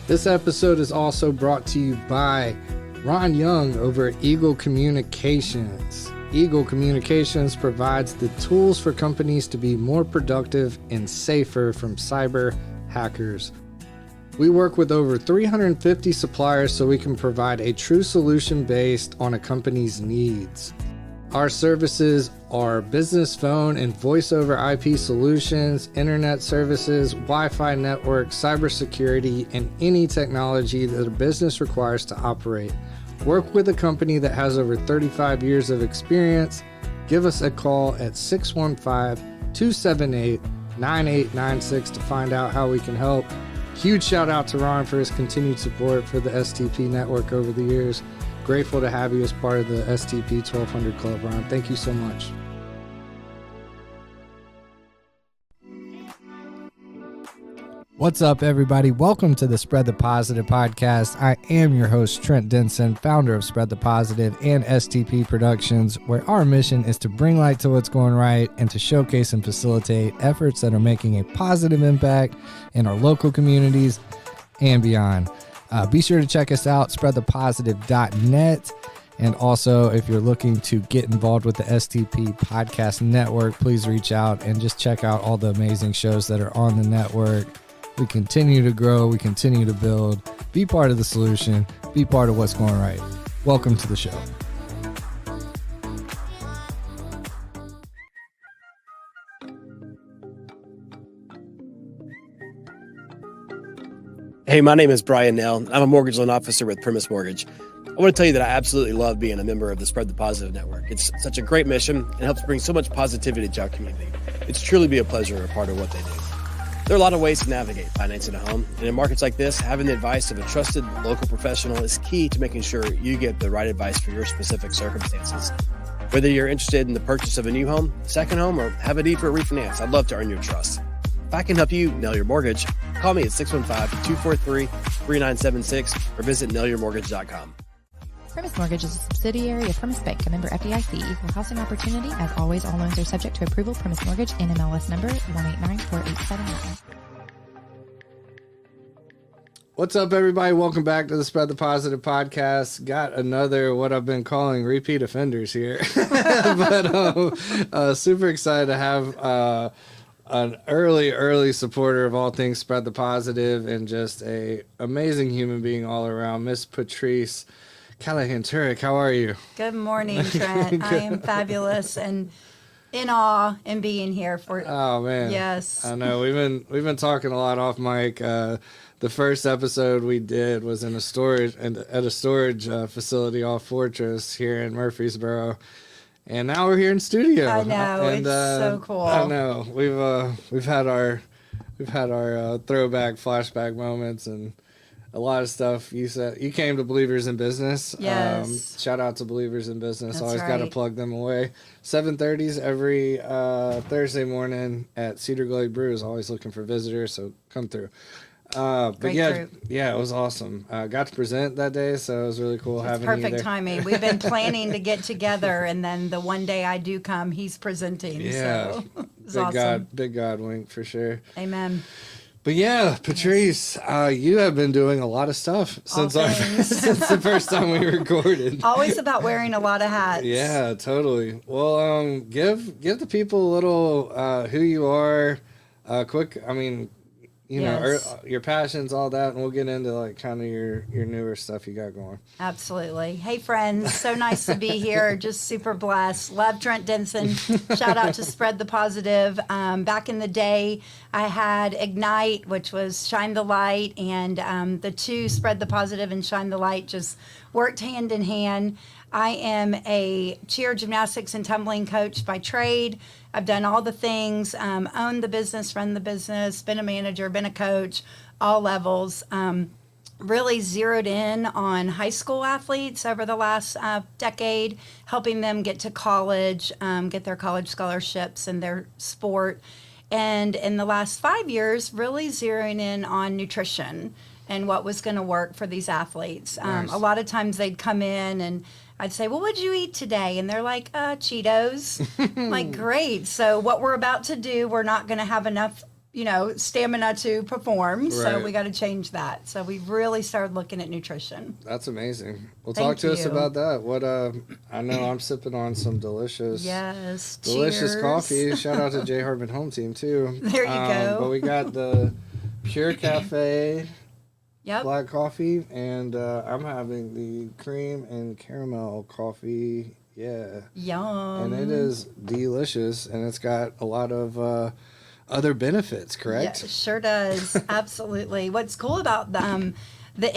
This episode is also brought to you by Ron Young over at Eagle Communications. Eagle Communications provides the tools for companies to be more productive and safer from cyber hackers. We work with over 350 suppliers so we can provide a true solution based on a company's needs. Our services are business phone and voice over IP solutions, internet services, Wi-Fi networks, cybersecurity, and any technology that a business requires to operate. Work with a company that has over 35 years of experience. Give us a call at 615-278-9896 to find out how we can help. Huge shout out to Ron for his continued support for the STP network over the years. Grateful to have you as part of the STP 1200 Club, Ron. Thank you so much. What's up, everybody? Welcome to the Spread the Positive podcast. I am your host, Trent Denson, founder of Spread the Positive and STP Productions, where our mission is to bring light to what's going right and to showcase and facilitate efforts that are making a positive impact in our local communities and beyond. Be sure to check us out, spreadthepositive.net. And also, if you're looking to get involved with the STP Podcast Network, please reach out and just check out all the amazing shows that are on the network. We continue to grow. We continue to build. Be part of the solution. Be part of what's going right. Welcome to the show. Hey, my name is Brian Nell. I'm a mortgage loan officer with Primis Mortgage. I want to tell you that I absolutely love being a member of the Spread the Positive Network. It's such a great mission and helps bring so much positivity to our community. It's truly be a pleasure to be a part of what they do. There are a lot of ways to navigate financing a home, and in markets like this, having the advice of a trusted local professional is key to making sure you get the right advice for your specific circumstances. Whether you're interested in the purchase of a new home, second home, or have a need for a refinance, I'd love to earn your trust. If I can help you nail your mortgage, call me at 615-243-3976 or visit nailyourmortgage.com. Primis Mortgage is a subsidiary of Primis Bank, a member FDIC, equal housing opportunity. As always, all loans are subject to approval. Primis Mortgage, NMLS number 1894879. What's up, everybody? Welcome back to the Spread the Positive podcast. Got another, what I've been calling repeat offenders here. But super excited to have an early supporter of all things Spread the Positive and just a amazing human being all around, Miss Patrice Callahan Turek. How are you? Good morning, Trent. I am fabulous and in awe in being here for. Oh man, yes. I know we've been talking a lot off mic. The first episode we did was in a storage facility off Fortress here in Murfreesboro. And now we're here in studio. I know, and, it's so cool. I know we've had our throwback, flashback moments, and a lot of stuff. You said you came to Believers in Business. Yes. Shout out to Believers in Business. That's Always right. got to plug them away. 7:30s every Thursday morning at Cedar Glade Brews. Always looking for visitors, so come through. But Great yeah, group. it was awesome. Got to present that day, so it was really cool having you Perfect there. timing. We've been planning to get together, and then the one day I do come, he's presenting. Yeah, So it's awesome. big God wink for sure. Amen. But yeah, Patrice, you have been doing a lot of stuff since since the first time we recorded. Always about wearing a lot of hats. Yeah, totally. Well, give the people a little who you are, quick. I mean, you Yes. know, your passions, all that, and we'll get into like kind of your newer stuff you got going. Absolutely. Hey, friends. So nice to be here. Just super blessed. Love Trent Denson. Shout out to Spread the Positive. Back in the day, I had Ignite, which was Shine the Light, and the two, Spread the Positive and Shine the Light, just worked hand in hand. I am a cheer, gymnastics, and tumbling coach by trade. I've done all the things, owned the business, run the business, been a manager, been a coach, all levels. Really zeroed in on high school athletes over the last decade, helping them get to college, get their college scholarships and their sport. And in the last 5 years, really zeroing in on nutrition and what was going to work for these athletes. Nice. A lot of times they'd come in and I'd say, well, what'd you eat today? And they're like, Cheetos. I'm like, great. So what we're about to do, we're not going to have enough stamina to perform. So Right. we got to change that. So we've really started looking at nutrition. That's amazing. Well, Thank talk to us you. about that. What I know I'm sipping on some delicious Cheers. coffee. Shout out to J Harbin Home Team too. There you go. But we got the Pure Cafe Yep. black coffee, and I'm having the cream and caramel coffee. Yeah. Yum. And it is delicious, and it's got a lot of other benefits, correct? Yeah, it sure does. Absolutely. What's cool about the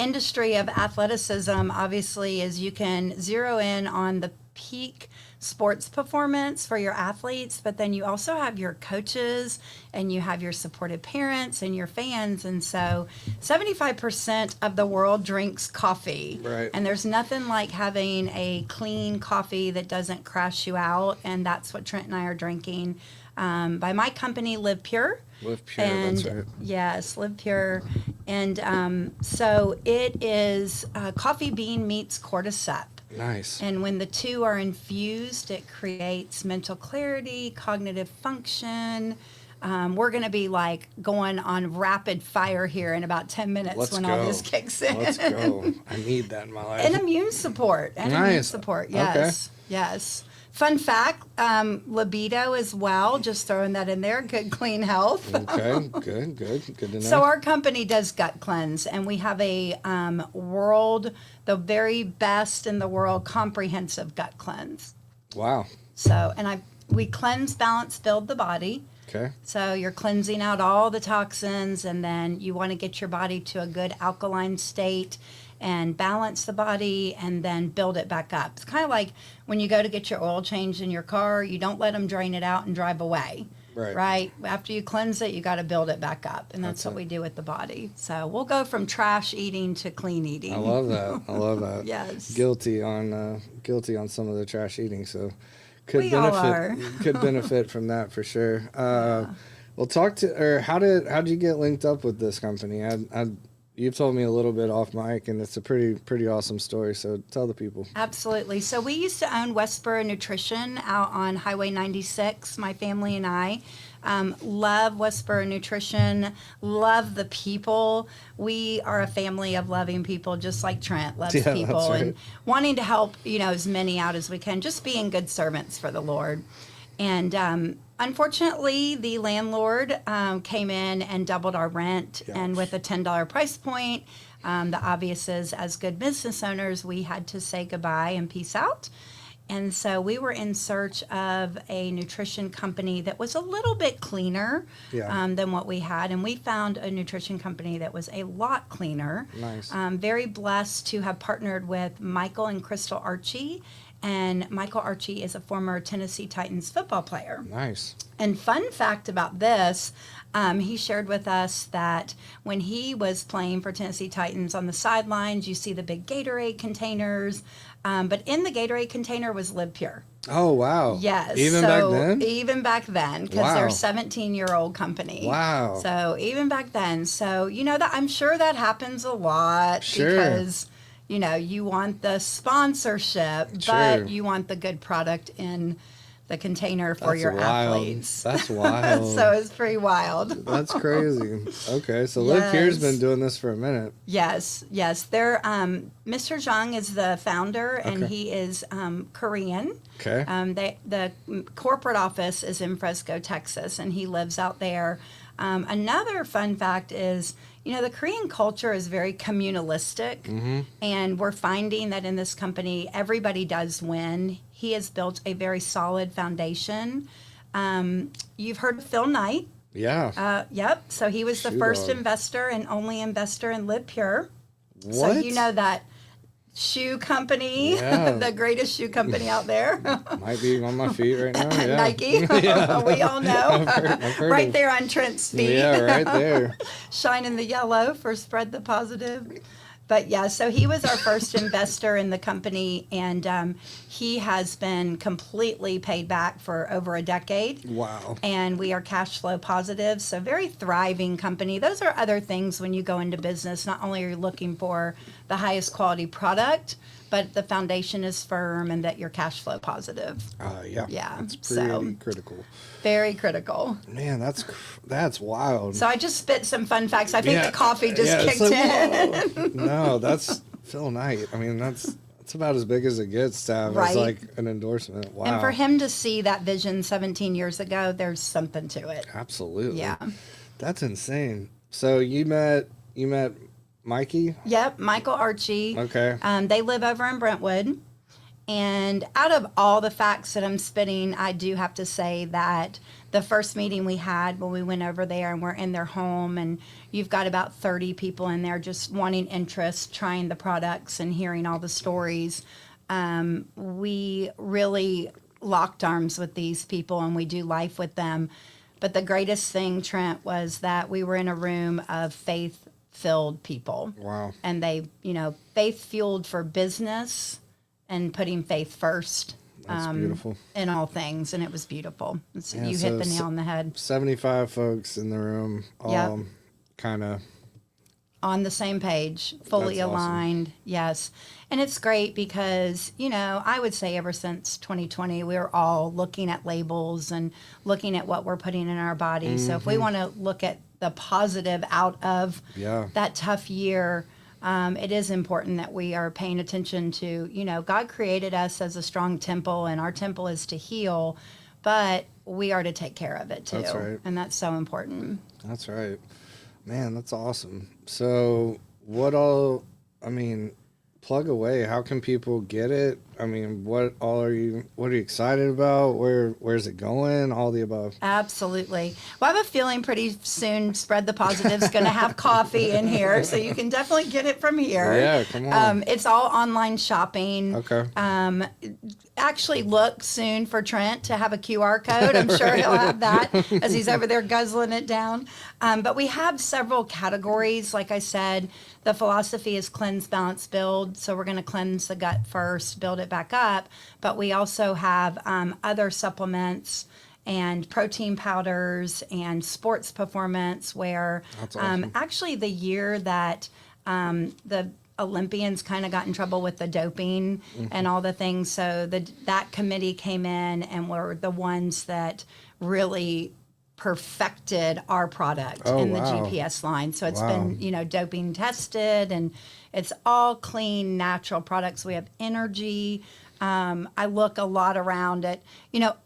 industry of athleticism, obviously, is you can zero in on the peak sports performance for your athletes, but then you also have your coaches and you have your supportive parents and your fans. And so 75% of the world drinks coffee. Right. And there's nothing like having a clean coffee that doesn't crash you out. And that's what Trent and I are drinking by my company, LivePure. LivePure, And that's right. yes, LivePure. And so it is coffee bean meets cordyceps. Nice. And when the two are infused, it creates mental clarity, cognitive function. We're going to be like going on rapid fire here in about 10 minutes Let's when go. all this kicks in. Let's go. I need that in my life. And immune support. And immune Nice. support, Okay. yes. Yes. Fun fact, libido as well, just throwing that in there, good clean health. Okay, good to know. So our company does gut cleanse, and we have a the very best in the world comprehensive gut cleanse. Wow. So, and we cleanse, balance, build the body. Okay. So you're cleansing out all the toxins, and then you want to get your body to a good alkaline state and balance the body and then build it back up. It's kind of like when you go to get your oil changed in your car, you don't let them drain it out and drive away. Right. After you cleanse it, you got to build it back up. And that's what we do with the body. So we'll go from trash eating to clean eating. I love that. I love that. Yes. Guilty on some of the trash eating, so could We all benefit are. could benefit from that for sure. Well, how did you get linked up with this company? You've told me a little bit off mic, and it's a pretty awesome story. So tell the people. Absolutely. So we used to own Westboro Nutrition out on Highway 96. My family and I love Westboro Nutrition, love the people. We are a family of loving people, just like Trent loves Yeah, people, that's right. and wanting to help as many out as we can, just being good servants for the Lord. And unfortunately, the landlord came in and doubled our rent, and with a $10 price point, the obvious is, as good business owners, we had to say goodbye and peace out. And so we were in search of a nutrition company that was a little bit cleaner than what we had. And we found a nutrition company that was a lot cleaner. Nice. Very blessed to have partnered with Michael and Crystal Archie. And Michael Archie is a former Tennessee Titans football player. Nice. And fun fact about this, he shared with us that when he was playing for Tennessee Titans on the sidelines, you see the big Gatorade containers, but in the Gatorade container was LivePure. Oh wow. Yes. Even back then. Even back then, because Wow. they're a 17-year-old company. Wow. So even back then, that I'm sure that happens a lot Sure. because you want the sponsorship, Sure. but you want the good product in the container for That's your wild. athletes. That's wild. So it's pretty wild. That's crazy. Okay, so Yes. LivePure's been doing this for a minute. Yes. They're Mr. Jung is the founder, and Okay. he is Korean. Okay. The corporate office is in Fresco, Texas, and he lives out there. Another fun fact is, the Korean culture is very communalistic, and we're finding that in this company, everybody does win. He has built a very solid foundation. You've heard of Phil Knight. Yeah. Yep. So he was the Shoe first dog. investor and only investor in LivePure. What? So you know that shoe company, Yeah. the greatest shoe company out there. Might be on my feet right now. Yeah. Nike. We all know. I've heard Right of- there on Trent's feet. Yeah, right there. Shining the yellow for spread the positive. But yeah, so he was our first investor in the company, and he has been completely paid back for over a decade. Wow. And we are cash flow positive, so very thriving company. Those are other things when you go into business. Not only are you looking for the highest quality product, but the foundation is firm and that you're cash flow positive. Yeah. Yeah. That's pretty critical. Very critical. Man, that's wild. So I just spit some fun facts. I think the coffee just kicked in. No, that's Phil Knight. I mean, that's about as big as it gets to have as like an endorsement. Wow. And for him to see that vision 17 years ago, there's something to it. Absolutely. Yeah. That's insane. So you met Mikey? Yep, Michael Archie. Okay. They live over in Brentwood. And out of all the facts that I'm spitting, I do have to say that the first meeting we had when we went over there and we're in their home, and you've got about 30 people in there just wanting interest, trying the products and hearing all the stories. We really locked arms with these people and we do life with them. But the greatest thing, Trent, was that we were in a room of faith-filled people. Wow. And they, faith-fueled for business and putting faith first. That's beautiful. In all things, and it was beautiful. Yeah, you hit the nail on the head. 75 folks in the room, all kind of on the same page, fully aligned. Awesome. Yes. And it's great because, I would say ever since 2020, we were all looking at labels and looking at what we're putting in our body. Mm-hmm. So if we want to look at the positive out of that tough year, it is important that we are paying attention to, God created us as a strong temple, and our temple is to heal, but we are to take care of it too. That's right. And that's so important. That's right. Man, that's awesome. So plug away. How can people get it? I mean, what are you excited about? Where's it going? All the above. Absolutely. Well, I have a feeling pretty soon Spread the Positive's going to have coffee in here, so you can definitely get it from here. Yeah, come on. It's all online shopping. Okay. Actually look soon for Trent to have a QR code. I'm sure he'll have that as he's over there guzzling it down. But we have several categories. Like I said, the philosophy is cleanse, balance, build. So we're going to cleanse the gut first, build it back up. But we also have other supplements and protein powders and sports performance where that's awesome. Actually the year that the Olympians kind of got in trouble with the doping and all the things. So that committee came in and were the ones that really perfected our product in the GPS line. So it's been, doping tested, and it's all clean, natural products. We have energy. I look a lot around at,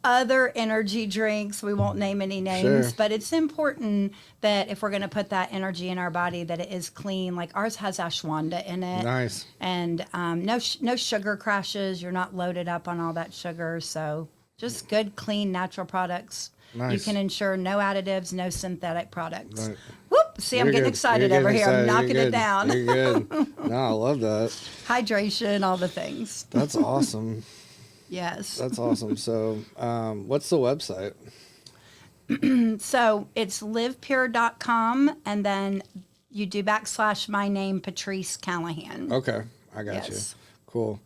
other energy drinks. We won't name any names, but it's important that if we're going to put that energy in our body, that it is clean. Like ours has ashwagandha in it. Nice. And no sugar crashes. You're not loaded up on all that sugar. So just good, clean, natural products. Nice. You can ensure no additives, no synthetic products. Right. Whoop! See, I'm getting excited over here. I'm knocking it down. You're good. No, I love that. Hydration, all the things. That's awesome. Yes. That's awesome. So, what's the website? So it's livepure.com, and then you do / my name, Patrice Callahan. Okay, I got you. Cool.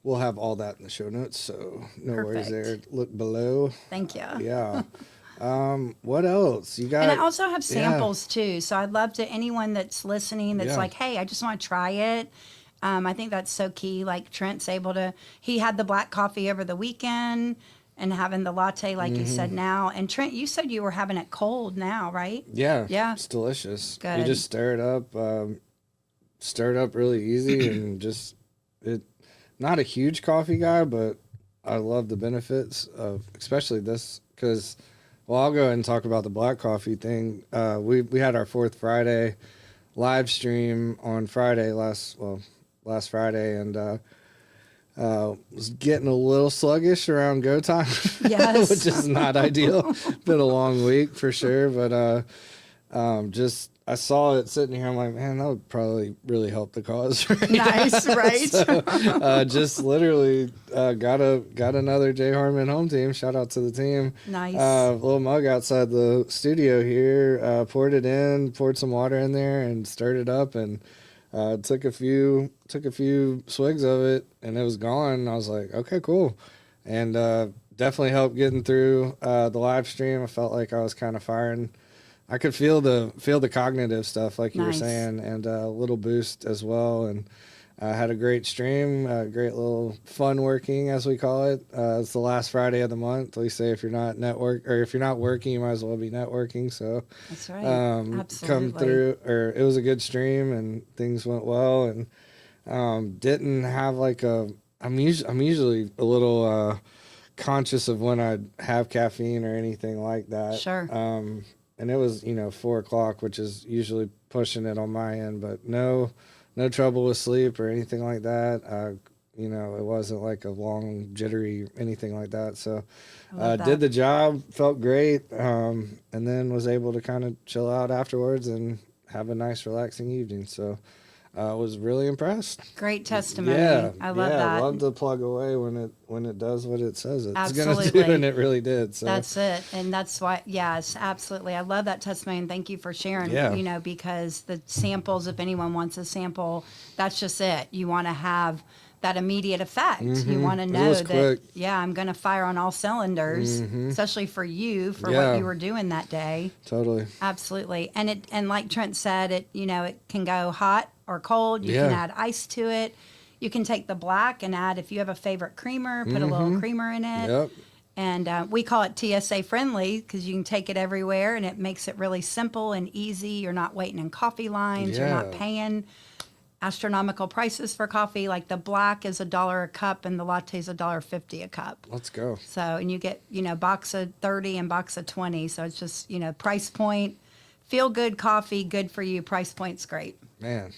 We'll have all that in the show notes, so no worries there. Look below. Thank you. Yeah. What else? You got? And I also have samples too, so I'd love to anyone that's listening that's like, hey, I just want to try it. I think that's so key. Like Trent's able to. He had the black coffee over the weekend and having the latte, like you said now. And Trent, you said you were having it cold now, right? Yeah. Yeah. It's delicious. Good. You just stir it up really easy, and just it. Not a huge coffee guy, but I love the benefits of especially this because, I'll go ahead and talk about the black coffee thing. We had our 4th Friday live stream on Friday last Friday, and was getting a little sluggish around go time, which is not ideal. Been a long week for sure, but I saw it sitting here. I'm like, man, that would probably really help the cause. Right nice, now. Right? So, just literally got another J Harmon home team. Shout out to the team. Nice. Little mug outside the studio here. Poured it in, poured some water in there, and stirred it up, and took a few swigs of it, and it was gone. And I was like, okay, cool, and definitely helped getting through the live stream. I felt like I was kind of firing. I could feel the cognitive stuff, like you were saying, and a little boost as well. And Had a great stream, great little fun working, as we call it. It's the last Friday of the month. We say if you're not if you're not working, you might as well be networking. So That's right. Absolutely. come through. Or it was a good stream and things went well, and didn't have like I'm usually a little conscious of when I have caffeine or anything like that. Sure. And it was 4:00, which is usually pushing it on my end, but no trouble with sleep or anything like that. It wasn't like a long jittery anything like that. So did the job, felt great, and then was able to kind of chill out afterwards and have a nice relaxing evening. So I was really impressed. Great testimony. Yeah, I love that. I love to plug away when it does what it says it's going to Absolutely. do, and it really did. So That's it. And that's why, yes, absolutely. I love that testimony, and thank you for sharing, Yeah. because the samples, if anyone wants a sample, that's just it. You want to have that immediate effect. You want to know was that, quick. I'm going to fire on all cylinders, especially for you, for Yeah. what you were doing that day. Totally. Absolutely. And like Trent said, it can go hot or cold. You can add ice to it. You can take the black and add, if you have a favorite creamer, put a little creamer in it. Yep. And we call it TSA friendly because you can take it everywhere, and it makes it really simple and easy. You're not waiting in coffee lines. You're not Yeah. paying astronomical prices for coffee. Like the black is $1 a cup, and the latte is $1.50 a cup. Let's go. So, and you get, box of 30 and box of 20. So it's just, price point, feel good coffee, good for you. Price point's great. Man,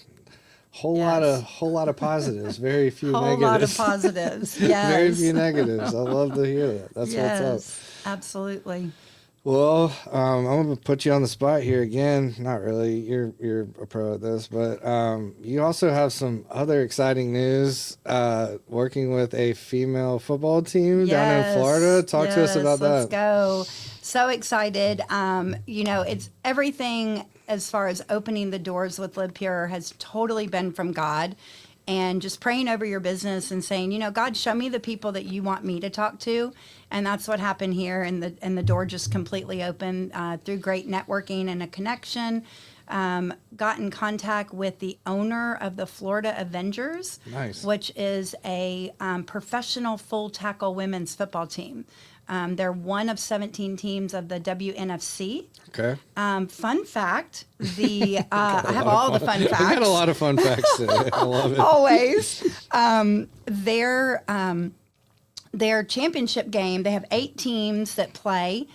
whole lot of positives, very few Whole negatives. lot of positives. Yes. Very few negatives. I love to hear that. That's what's up. Absolutely. Well, I'm gonna put you on the spot here again. Not really. You're a pro at this, but you also have some other exciting news. Working with a female football team down in Florida. Talk to us about that. Let's go. So excited. It's everything as far as opening the doors with LivePure has totally been from God. And just praying over your business and saying, God, show me the people that you want me to talk to. And that's what happened here. And the door just completely opened through great networking and a connection. Got in contact with the owner of the Florida Avengers, Nice. which is a professional full tackle women's football team. They're one of 17 teams of the WNFC. Okay. Fun fact, I have all the fun facts. I got a lot of fun facts today. I love it. Always. Their championship game, they have 8 teams that play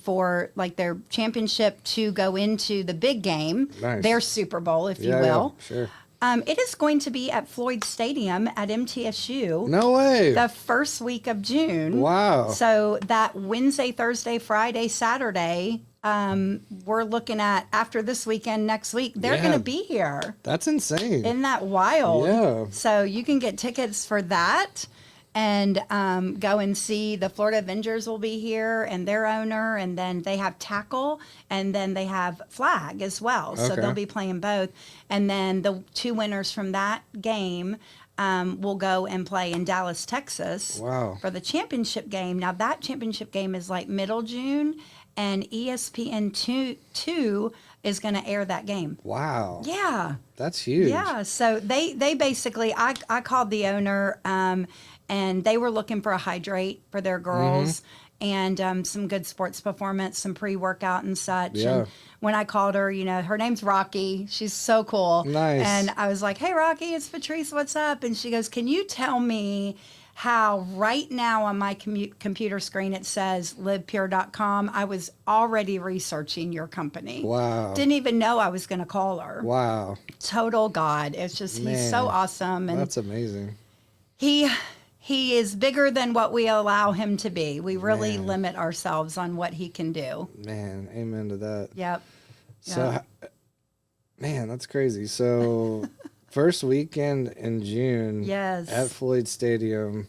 for like their championship to go into the big game, Nice. their Super Bowl, if you will. Yeah, sure. It is going to be at Floyd Stadium at MTSU. No way. The first week of June. Wow. So that Wednesday, Thursday, Friday, Saturday, we're looking at after this weekend, next week, they're Yeah. going to be here. That's insane. Isn't that wild? Yeah. So you can get tickets for that and go and see the Florida Avengers will be here and their owner. And then they have tackle and then they have flag as well. So Okay. they'll be playing both. And then the 2 winners from that game will go and play in Dallas, Texas Wow. for the championship game. Now that championship game is like middle June, and ESPN 2 is going to air that game. Wow. Yeah. That's huge. Yeah, so they basically, I called the owner, and they were looking for a hydrate for their girls and some good sports performance, some pre-workout and such. Yeah. And when I called her, her name's Rocky. She's so cool. Nice. And I was like, hey, Rocky, it's Patrice. What's up? And she goes, can you tell me how right now on my computer screen it says livepure.com. I was already researching your company. Wow. Didn't even know I was going to call her. Wow. Total God. It's just, he's Man. so awesome. And That's amazing. he is bigger than what we allow him to be. We really Man. limit ourselves on what he can do. Man, amen to that. Yep. So, man, that's crazy. So, first weekend in June Yes. at Floyd Stadium,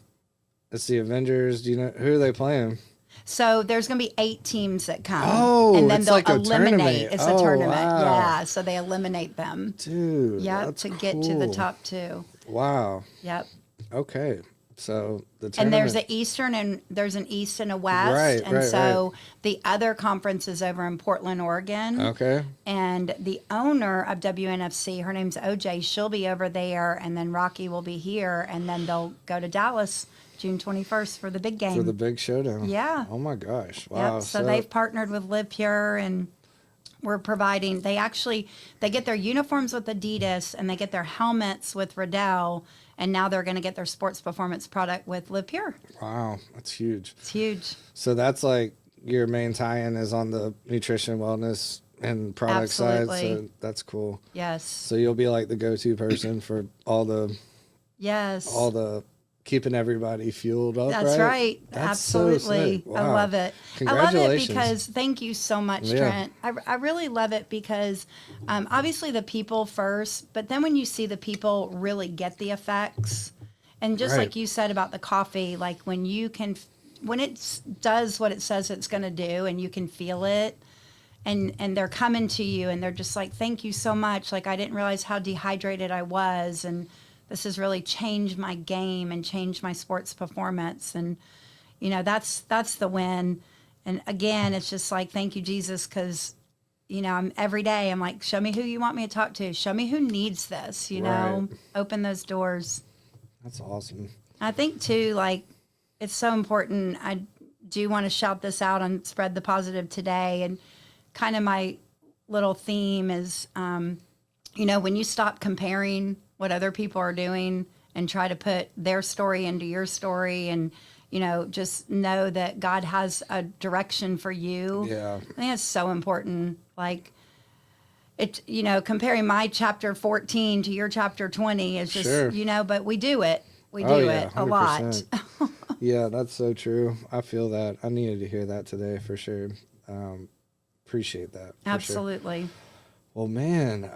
it's the Avengers. Do you know who are they playing? So there's going to be 8 teams that come. Oh, and then it's they'll like a eliminate. tournament. It's a Oh, tournament. wow. Yeah. So they eliminate them. Dude, Yep. that's To get to the cool. top 2. Wow. Yep. Okay. So the tournament. And there's an Eastern and there's an East and a West. Right, and right, so the other conference is over in Portland, Oregon. Okay. And the owner of WNFC, her name's OJ, she'll be over there, and then Rocky will be here, and then they'll go to Dallas June 21st for the big game. For the big showdown. Yeah. Oh my gosh. Wow. Yep. So they've partnered with LivePure, and we're providing, they get their uniforms with Adidas, and they get their helmets with Riddell, and now they're going to get their sports performance product with LivePure. Wow. That's huge. It's huge. So that's like your main tie-in is on the nutrition, wellness, and product Absolutely. side. So that's cool. Yes. So you'll be like the go-to person for all the keeping everybody fueled up. That's right. That's so Absolutely. sick. I Wow. love it. Congratulations. I love it because, thank you so much, Yeah. Trent. I really love it because obviously the people first, but then when you see the people really get the effects, and just Right. like you said about the coffee, like when it does what it says it's going to do and you can feel it, and they're coming to you and they're just like, thank you so much. Like, I didn't realize how dehydrated I was, and this has really changed my game and changed my sports performance. And, that's the win. And again, it's just like, thank you, Jesus. 'Cause I'm every day, I'm like, show me who you want me to talk to. Show me who needs this, Right. open those doors. That's awesome. I think too, like, it's so important. I do want to shout this out on Spread the Positive today. And kind of my little theme is, when you stop comparing what other people are doing and try to put their story into your story, and, just know that God has a direction for you. Yeah. I think it's so important. Like, comparing my chapter 14 to your chapter 20 is just, Sure. but we do it. We do it a lot. 100%. Yeah, that's so true. I feel that. I needed to hear that today for sure. Appreciate that. For sure. Absolutely. Well, man,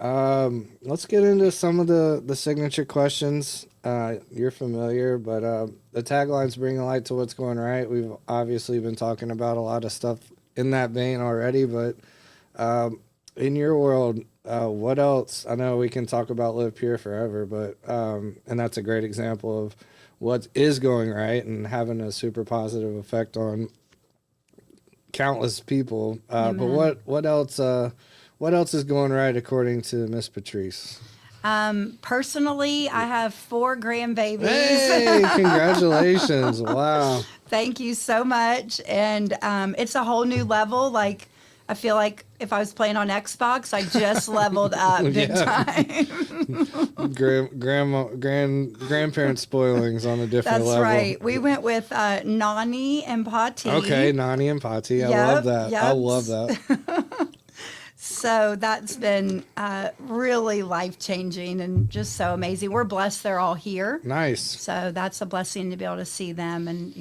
let's get into some of the signature questions. You're familiar, but the tagline's bringing light to what's going right. We've obviously been talking about a lot of stuff in that vein already, but in your world, what else? I know we can talk about LivePure forever, but and that's a great example of what is going right and having a super positive effect on countless people. But what else? What else is going right according to Miss Patrice? Personally, I have 4 grandbabies. Hey, congratulations. Wow. Thank you so much. And it's a whole new level. Like, I feel like if I was playing on Xbox, I just leveled up big time. Grandparent spoilings on a different That's level. right. We went with Nani and Pati. Okay, Nani and Pati. I love that. I love that. So that's been really life-changing and just so amazing. We're blessed they're all here. Nice. So that's a blessing to be able to see them. And,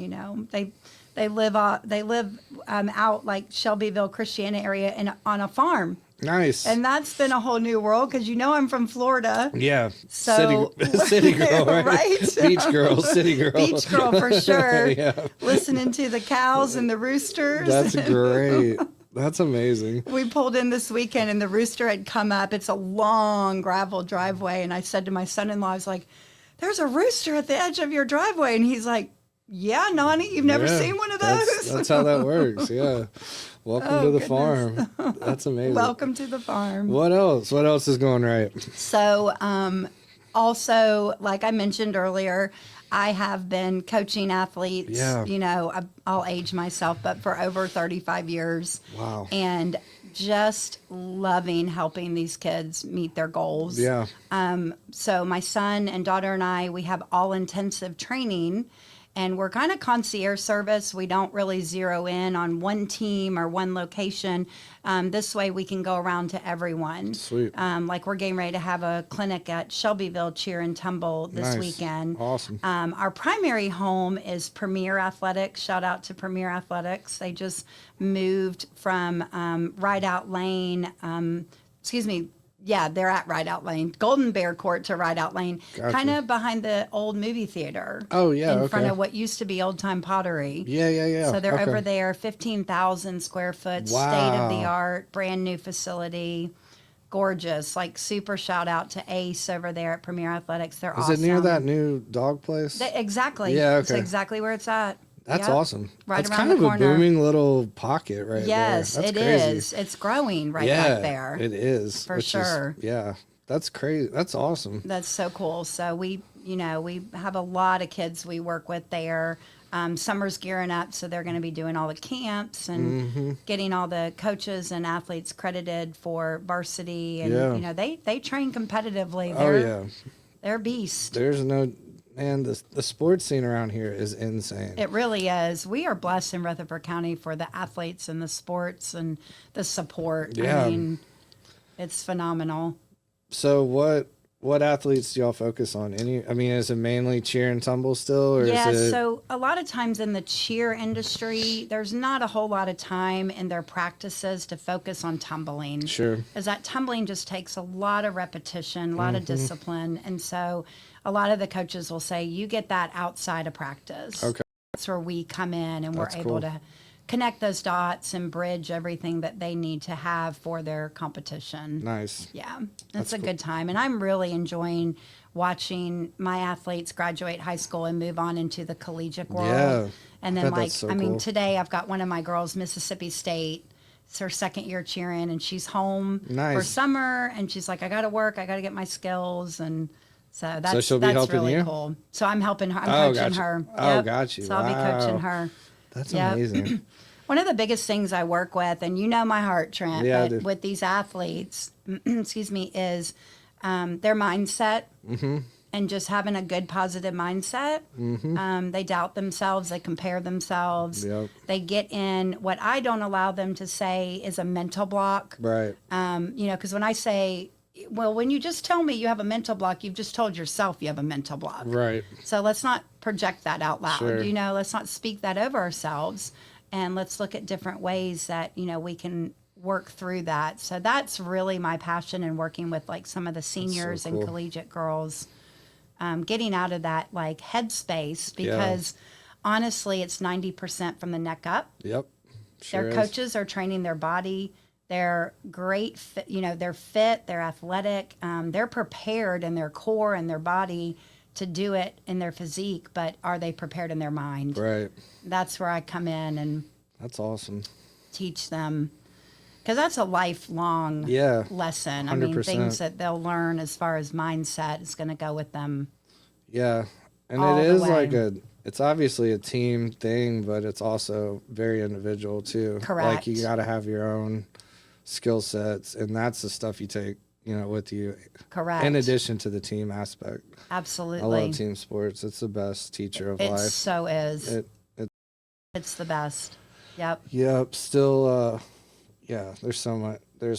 they live out like Shelbyville, Christiana area on a farm. Nice. And that's been a whole new world because I'm from Florida. Yeah. So city girl, right? Right? Beach girl, city girl. Beach girl for sure. Yeah. Listening to the cows and the roosters. That's great. That's amazing. We pulled in this weekend and the rooster had come up. It's a long gravel driveway. And I said to my son-in-law, I was like, there's a rooster at the edge of your driveway. And he's like, yeah, Nani, you've never seen one of those? That's how that works. Yeah. Welcome to the farm. That's amazing. Welcome to the farm. What else? What else is going right? So, also, like I mentioned earlier, I have been coaching athletes, I'll age myself, but for over 35 years. Wow. And just loving helping these kids meet their goals. Yeah. So my son and daughter and I, we have all intensive training. And we're kind of concierge service. We don't really zero in on one team or one location. This way we can go around to everyone. Sweet. Like we're getting ready to have a clinic at Shelbyville Cheer and Tumble this weekend. Awesome. Our primary home is Premier Athletics. Shout out to Premier Athletics. They just moved from Rideout Lane. Yeah, they're at Rideout Lane, Golden Bear Court to Rideout Lane, Gotcha. Kind of behind the old movie theater. Oh, yeah, in okay. front of what used to be Old Time Pottery. Yeah. So they're okay. over there, 15,000 square foot, Wow. state of the art, brand new facility, gorgeous. Like, super shout out to Ace over there at Premier Athletics. They're Is awesome. it near that new dog place? Exactly. Yeah, It's okay. exactly where it's at. That's Yep. awesome. Right That's around kind the of corner. a booming little pocket right Yes, there. That's it crazy. is. It's growing right Yeah, back there. it is. For which sure. Yeah, that's crazy. That's awesome. That's so cool. So we have a lot of kids we work with there. Summer's gearing up, so they're going to be doing all the camps and getting all the coaches and athletes credited for varsity. And, they train competitively. They're beasts. There's no, man, the sports scene around here is insane. It really is. We are blessed in Rutherford County for the athletes and the sports and the support. Yeah. I mean, it's phenomenal. So what athletes do y'all focus on? Is it mainly cheer and tumble still? Or Yeah, is it... so a lot of times in the cheer industry, there's not a whole lot of time in their practices to focus on tumbling. Sure. Because that tumbling just takes a lot of repetition, a lot of discipline. And so a lot of the coaches will say, you get that outside of practice. Okay. That's where we come in and we're That's able cool. to connect those dots and bridge everything that they need to have for their competition. Nice. Yeah, it's a good time. And I'm really enjoying watching my athletes graduate high school and move on into the collegiate world. Yeah. And then, Bet that's so cool. today I've got one of my girls, Mississippi State. It's her second year cheering, and she's home for Nice. summer. And she's like, I got to work. I got to get my skills. And so she'll be helping really you? cool. So I'm helping her. I'm coaching gotcha. her. Oh, got you. So I'll be coaching Wow. her. That's Yep. amazing. One of the biggest things I work with, and you know my heart, Trent, Yeah, I but do. with these athletes, excuse me, is their mindset and just having a good, positive mindset. They doubt themselves. They compare themselves. Yep. They get in what I don't allow them to say is a mental block. Right. Because when I say, well, when you just tell me you have a mental block, you've just told yourself you have a mental block. Right. So let's not project that out loud. Sure. Let's not speak that over ourselves. And let's look at different ways that, we can work through that. So that's really my passion in working with like some of the seniors cool. and collegiate girls, getting out of that like headspace because honestly, it's 90% from the neck up. Yep. Sure Their is. coaches are training their body. They're great, they're fit, they're athletic, they're prepared in their core and their body to do it in their physique, but are they prepared in their mind? Right. That's where I come in and That's awesome. teach them. Because that's a lifelong lesson. I mean, 100%. things that they'll learn as far as mindset is going to go with them. Yeah. And All it the is way. it's obviously a team thing, but it's also very individual too. Correct. Like you got to have your own skill sets, and that's the stuff you take, with you. Correct. In addition to the team aspect. Absolutely. I love team sports. It's the best teacher of It life. so is. It's the best. Yep. Yep. Still, there's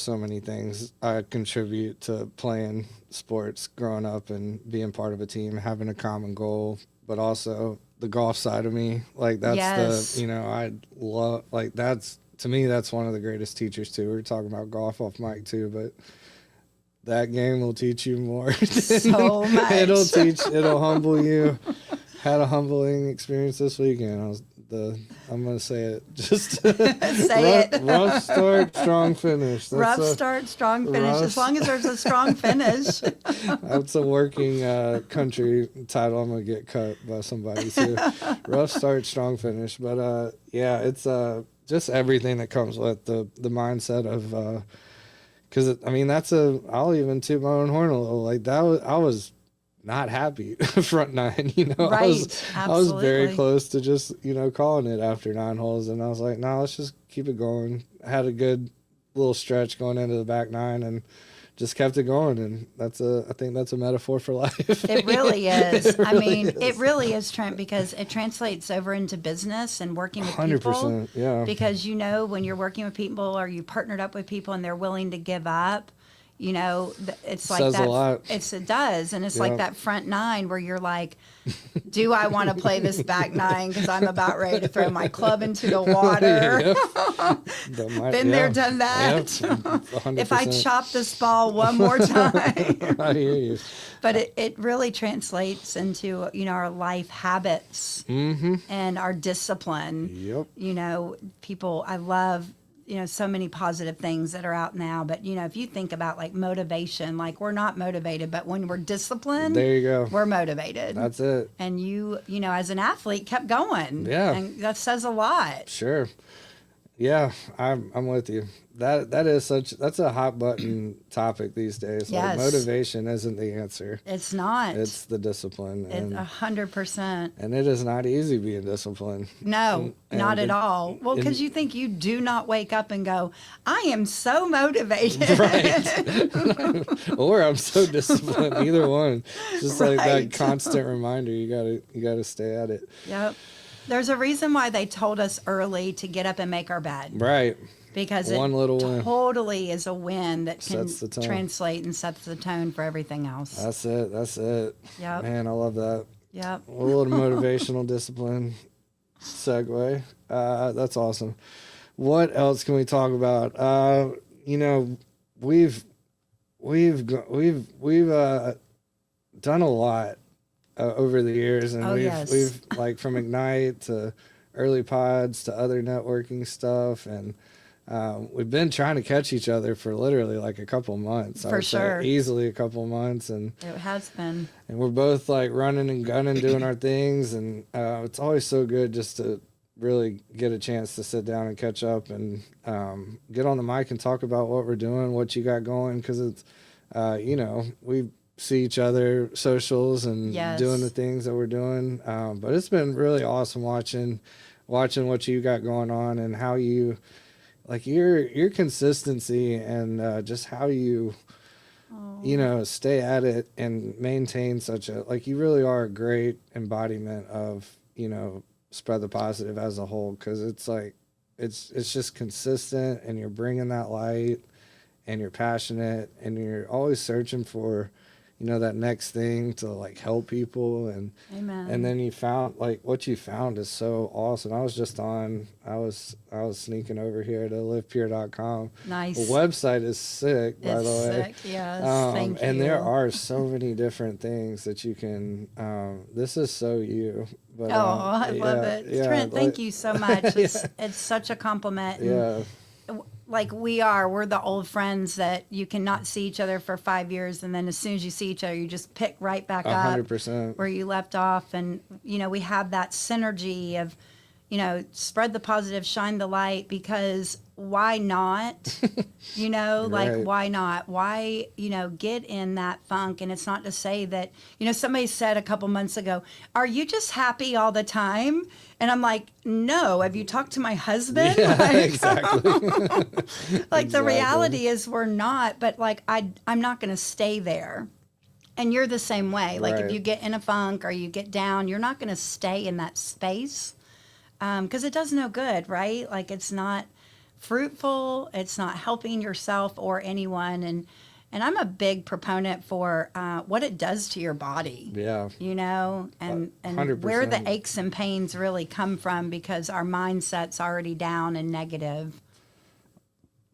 so many things I contribute to playing sports, growing up and being part of a team, having a common goal, but also the golf side of me. Like that's Yes. I love, like to me, that's one of the greatest teachers too. We were talking about golf off mic too, but that game will teach you more. So much. It'll humble you. Had a humbling experience this weekend. I'm gonna say it. Just Say it. Rough start, strong finish. Rough start, strong finish. As long as there's a strong finish. That's a working country title. I'm gonna get cut by somebody too. Rough start, strong finish. But it's just everything that comes with the mindset of. Because I'll even toot my own horn a little. Like that I was not happy front nine. Right. I was very Absolutely. close to just calling it after 9 holes, and I was like, no, let's just keep it going. I had a good little stretch going into the back 9, and just kept it going. And I think that's a metaphor for life. It really is. It It really is, Trent, because it translates over into business and working with people. 100%. Yeah. Because when you're working with people or you partnered up with people and they're willing to give up, it's like Says that. a lot. It does, and it's like Yeah. that front 9 where you're like, do I want to play this back 9 because I'm about ready to throw my club into the water? Been there, done that. Yep, 100%. If I chop this ball one more time. I hear you. But it really translates into, our life habits and our discipline. Yep. People, I love so many positive things that are out now. But, if you think about like motivation, like we're not motivated, but when we're disciplined, there you go. We're motivated. That's it. And you as an athlete kept going. Yeah. And that says a lot. Sure. Yeah, I'm with you. That's a hot button topic these days. Yes. Like motivation isn't the answer. It's not. It's the discipline. It's 100%. And it is not easy being disciplined. No, not at all. Well, because you think you do not wake up and go, I am so motivated. Right. Or I'm so disciplined. Either one. Just like that constant reminder. You gotta stay at it. Yep. There's a reason why they told us early to get up and make our bed. Right. Because One little win totally is a win that can sets the tone. translate and sets the tone for everything else. That's it. Yep. Man, I love that. Yep. A little motivational discipline segue. That's awesome. What else can we talk about? We've done a lot over the years, and we've like from Ignite to early pods to other networking stuff, and we've been trying to catch each other for literally like a couple months. For sure. Easily a couple months, and it has been. And we're both like running and gunning, doing our things, and it's always so good just to really get a chance to sit down and catch up and get on the mic and talk about what we're doing, what you got going, because it's we see each other socials and doing the things that we're doing, but it's been really awesome watching what you got going on and how you like your consistency and just how you stay at it and maintain such a, like, you really are a great embodiment of spread the positive as a whole, because it's like it's just consistent, and you're bringing that light, and you're passionate, and you're always searching for that next thing to like help people. And Amen. And then you found, like, what you found is so awesome. I was sneaking over here to livepure.com. Nice. The website is sick, by the way. Sick, yes. Thank and you. there are so many different things that you can, this is so you. But, I love it. Yeah, Trent, thank you so much. It's such a compliment. And like we're the old friends that you cannot see each other for 5 years, and then as soon as you see each other, you just pick right back 100%. up where you left off. And we have that synergy of spread the positive, shine the light, because why not? Like, why not? Why, get in that funk? And it's not to say that, somebody said a couple months ago, are you just happy all the time? And I'm like, no, have you talked to my husband? Yeah, like, exactly. like the reality is we're not, but like, I'm not going to stay there. And you're the same way. Like if you get in a funk or you get down, you're not going to stay in that space. Because it does no good, right? Like it's not fruitful. It's not helping yourself or anyone. And I'm a big proponent for what it does to your body. Yeah. And 100%. where the aches and pains really come from, because our mindset's already down and negative.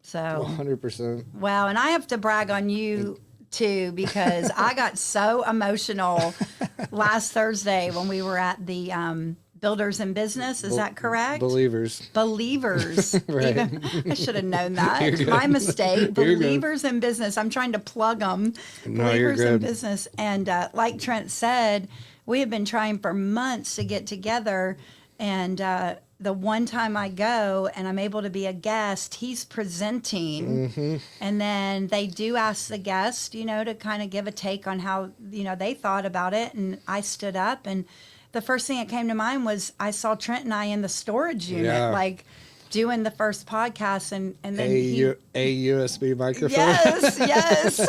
So 100%. Well, and I have to brag on you too, because I got so emotional last Thursday when we were at the Builders in Business, is that correct? Believers. Right. I should have known that. My mistake. Believers in Business. I'm trying to plug them. No, Believers you're in good. Business. And like Trent said, we have been trying for months to get together. And the one time I go and I'm able to be a guest, he's presenting. Mm-hmm. And then they do ask the guest, to kind of give a take on how, they thought about it. And I stood up, and the first thing that came to mind was I saw Trent and I in the storage unit, like doing the first podcast, and then a USB microphone. Yes,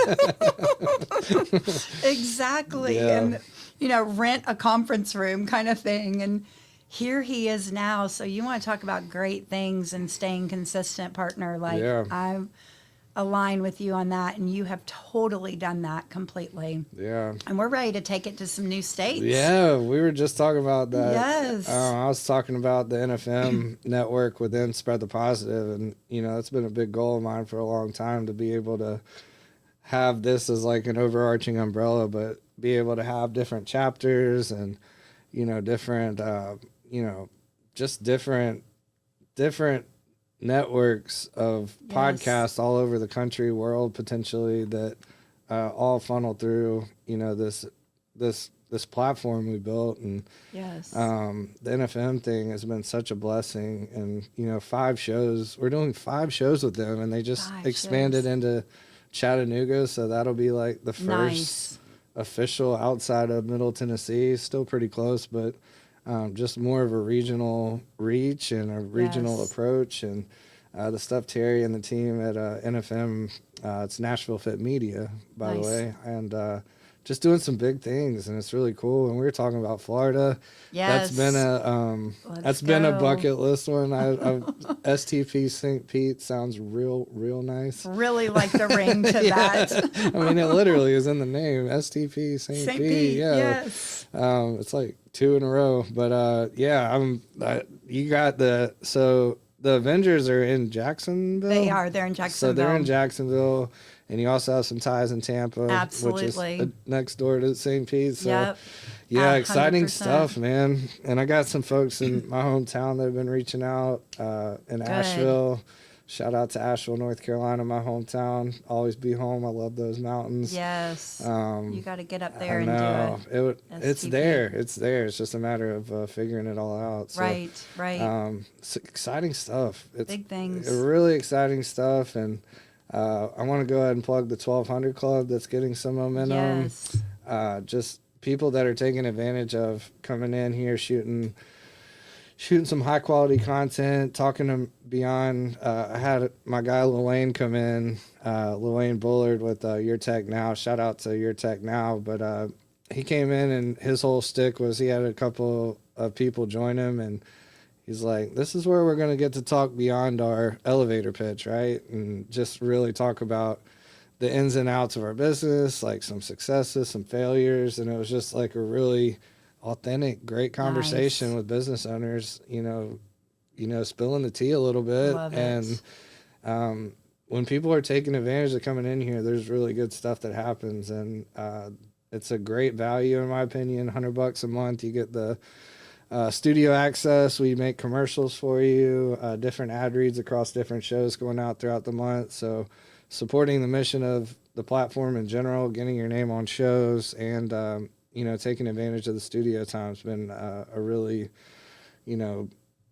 exactly. Yeah. And rent a conference room kind of thing. And here he is now. So you want to talk about great things and staying consistent, partner? Like I'm aligned with you on that, and you have totally done that completely. Yeah. And we're ready to take it to some new states. Yeah, we were just talking about that. Yes. I was talking about the NFM network within Spread the Positive, and that's been a big goal of mine for a long time, to be able to have this as like an overarching umbrella, but be able to have different chapters and different just different networks of podcasts all over the country, world, potentially, that all funnel through, this platform we built. And the NFM thing has been such a blessing. And 5 shows, we're doing 5 shows with them, and they just expanded into Chattanooga, so that'll be like the first official outside of Middle Tennessee. Still pretty close, but just more of a regional reach and a regional approach. And the stuff Terry and the team at NFM, it's Nashville Fit Media, by the way, and just doing some big things, and it's really cool. And we were talking about Florida. Yes, that's been a bucket list one. STP St. Pete sounds real nice. Really like the ring to that. I mean, it literally is in the name, STP St. Pete. Yeah, yes. It's like 2 in a row, but you got the Avengers are in Jacksonville. They're in Jacksonville. So they're in Jacksonville. And you also have some ties in Tampa, absolutely, which is next door to St. Pete. So, yeah, exciting stuff, man. And I got some folks in my hometown that have been reaching out in Asheville. Shout out to Asheville, North Carolina, my hometown. Always be home. I love those mountains. Yes. You got to get up there and do it. It's there. It's there. It's just a matter of figuring it all out. So, right. It's exciting stuff. It's big things. Really exciting stuff. And I want to go ahead and plug the 1200 Club that's getting some momentum. Yes. Just people that are taking advantage of coming in here, shooting some high quality content, talking to beyond. I had my guy Lil come in, Lil Bullard with Your Tech Now. Shout out to Your Tech Now. But he came in, and his whole stick was he had a couple of people join him, and he's like, this is where we're going to get to talk beyond our elevator pitch, right? And just really talk about the ins and outs of our business, like some successes, some failures. And it was just like a really authentic, great conversation with business owners, spilling the tea a little bit. Love it. And when people are taking advantage of coming in here, there's really good stuff that happens. And it's a great value, in my opinion. $100 a month, you get the studio access. We make commercials for you, different ad reads across different shows going out throughout the month. So supporting the mission of the platform in general, getting your name on shows, and taking advantage of the studio time has been a really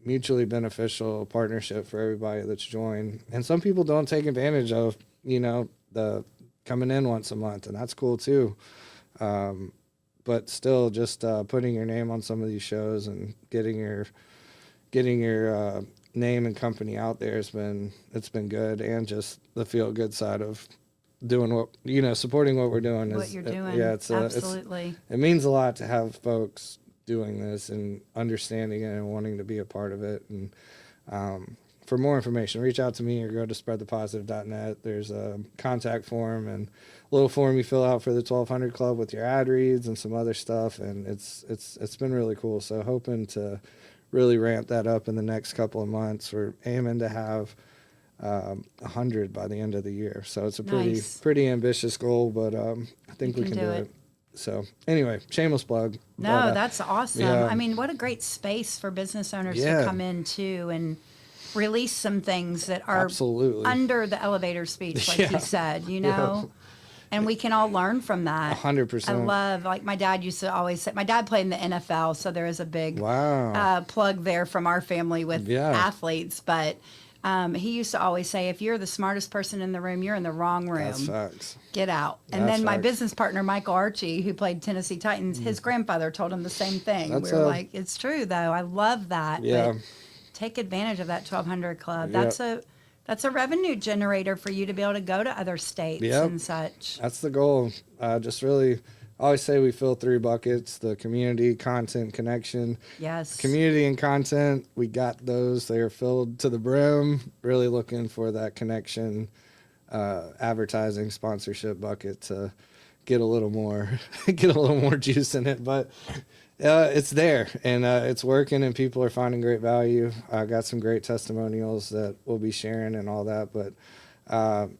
mutually beneficial partnership for everybody that's joined. And some people don't take advantage of the coming in once a month, and that's cool too. But still, just putting your name on some of these shows and getting your name and company out there it's been good. And just the feel good side of doing what supporting what we're doing. What you're doing, absolutely. It means a lot to have folks doing this and understanding it and wanting to be a part of it. And for more information, reach out to me or go to spreadthepositive.net. There's a contact form and a little form you fill out for the 1200 Club with your ad reads and some other stuff. And it's been really cool. So hoping to really ramp that up in the next couple of months. We're aiming to have 100 by the end of the year. So it's a pretty ambitious goal, but I think we can do it. So anyway, shameless plug. No, but, that's awesome. yeah. I mean, what a great space for business owners to come into and release some things that are absolutely under the elevator speech, like you said, and we can all learn from that. 100%. I love, like my dad used to always say, my dad played in the NFL, so there is a big plug there from our family with athletes, but he used to always say, if you're the smartest person in the room, you're in the wrong room. That's facts. Get out. And then my business partner, Michael Archie, who played Tennessee Titans, his grandfather told him the same thing. We were like, it's true, though. I love that. Yeah. But take advantage of that 1200 Club. That's a revenue generator for you to be able to go to other states and such. That's the goal. Just really, I always say we fill 3 buckets: the community, content, connection. Yes. Community and content, we got those. They are filled to the brim. Really looking for that connection, advertising, sponsorship bucket to get a little more, juice in it. But it's there, and it's working, and people are finding great value. I got some great testimonials that we'll be sharing and all that. But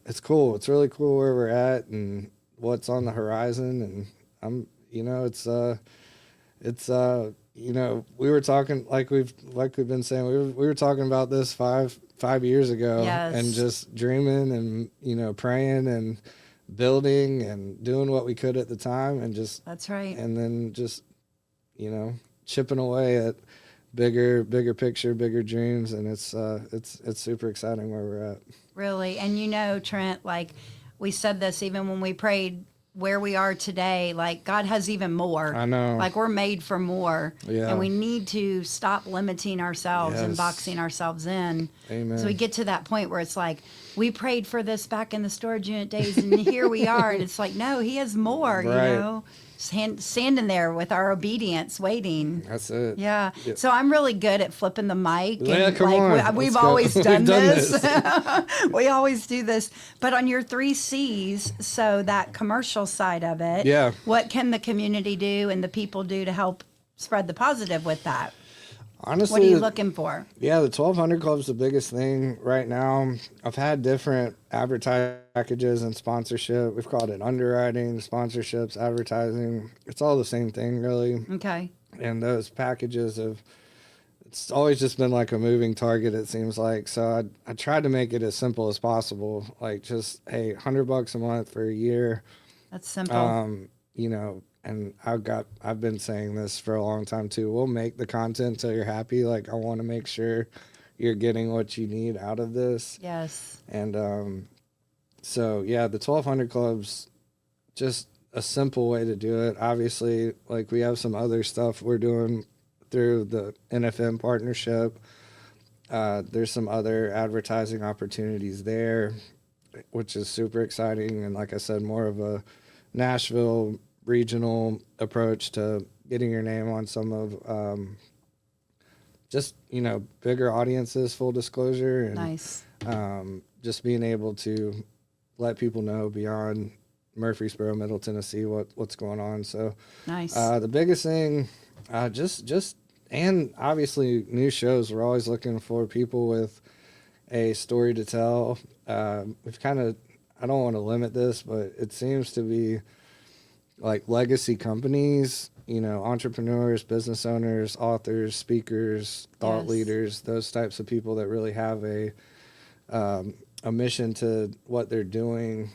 it's cool. It's really cool where we're at and what's on the horizon. And I'm, it's we were talking like we've been saying, we were talking about this five years ago, Yes. and just dreaming and praying and building and doing what we could at the time, and just That's right. and then just chipping away at bigger picture, bigger dreams, and it's super exciting where we're at. Really. And Trent, like we said this even when we prayed where we are today, like God has even more. I know. Like we're made for more. Yeah. And we need to stop limiting ourselves and Yes. boxing ourselves in. Amen. So we get to that point where it's like, we prayed for this back in the storage unit days and here we are. And it's like, no, he has more, Right. standing there with our obedience, waiting. That's it. Yeah. So I'm really good at flipping the mic. Yeah, And come on. we've Let's go. always We've done done this. this. We always do this. But on your 3 C's, so that commercial side of it, Yeah. what can the community do and the people do to help spread the positive with that? Honestly, What are you looking for? Yeah, the 1200 Club's the biggest thing right now. I've had different advertising packages and sponsorship. We've called it underwriting, sponsorships, advertising. It's all the same thing, really. Okay. And those packages it's always just been like a moving target, it seems like. So I tried to make it as simple as possible. Like just, hey, $100 a month for a year. That's simple. And I've been saying this for a long time too. We'll make the content till you're happy. Like I want to make sure you're getting what you need out of this. Yes. And so yeah, the 1200 Club's just a simple way to do it. Obviously, like we have some other stuff we're doing through the NFM partnership. There's some other advertising opportunities there, which is super exciting. And like I said, more of a Nashville regional approach to getting your name on some of just bigger audiences, full disclosure, and Nice. just being able to let people know beyond Murfreesboro, Middle Tennessee, what's going on. So Nice. the biggest thing, just and obviously new shows. We're always looking for people with a story to tell. We've kind of, I don't want to limit this, but it seems to be like legacy companies, entrepreneurs, business owners, authors, speakers, thought Yes. leaders, those types of people that really have a mission to what they're doing.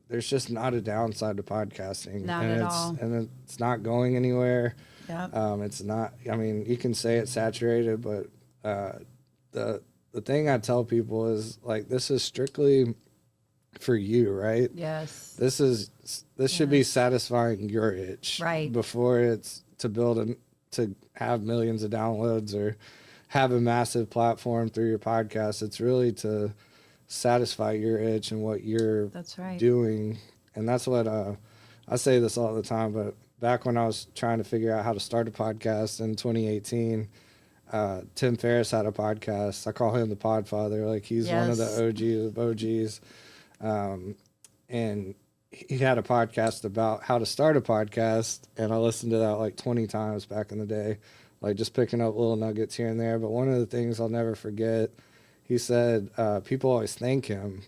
There's just not a downside to podcasting. Not at all. And it's not going anywhere. Yep. It's not, you can say it's saturated, but the thing I tell people is like, this is strictly for you, right? Yes. This should be satisfying your itch, Right. Before it's to have millions of downloads or have a massive platform through your podcast. It's really to satisfy your itch and what you're That's right. doing. And that's what I say this all the time, but back when I was trying to figure out how to start a podcast in 2018, Tim Ferriss had a podcast. I call him the Podfather. Like he's one of Yes. the OGs of OGs. And he had a podcast about how to start a podcast, and I listened to that like 20 times back in the day, like just picking up little nuggets here and there. But one of the things I'll never forget, he said, people always thank him.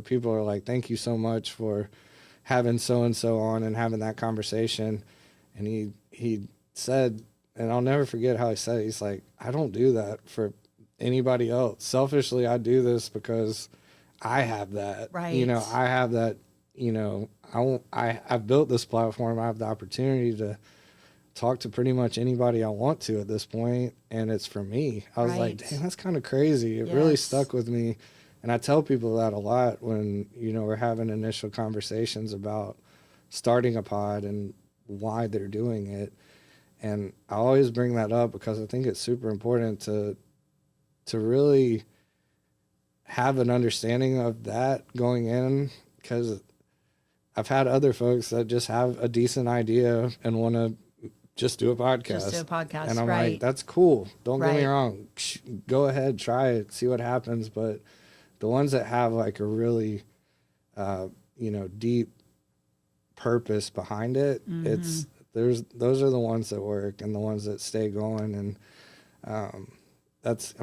People are like, thank you so much for having so-and-so on and having that conversation. And he said, and I'll never forget how he said it. He's like, I don't do that for anybody else. Selfishly, I do this because I have that. Right. I have that, I've built this platform. I have the opportunity to talk to pretty much anybody I want to at this point, and it's for me. I was Right. like, dang, that's kind of crazy. It really Yes. stuck with me. And I tell people that a lot when, we're having initial conversations about starting a pod and why they're doing it. And I always bring that up because I think it's super important to really have an understanding of that going in, because I've had other folks that just have a decent idea and want to just do a podcast. Just do a podcast, And I'm right. like, that's cool. Don't get me Right. wrong. Go ahead, try it, see what happens. But the ones that have like a really, deep purpose behind it, Mm-hmm. those are the ones that work and the ones that stay going. And that's,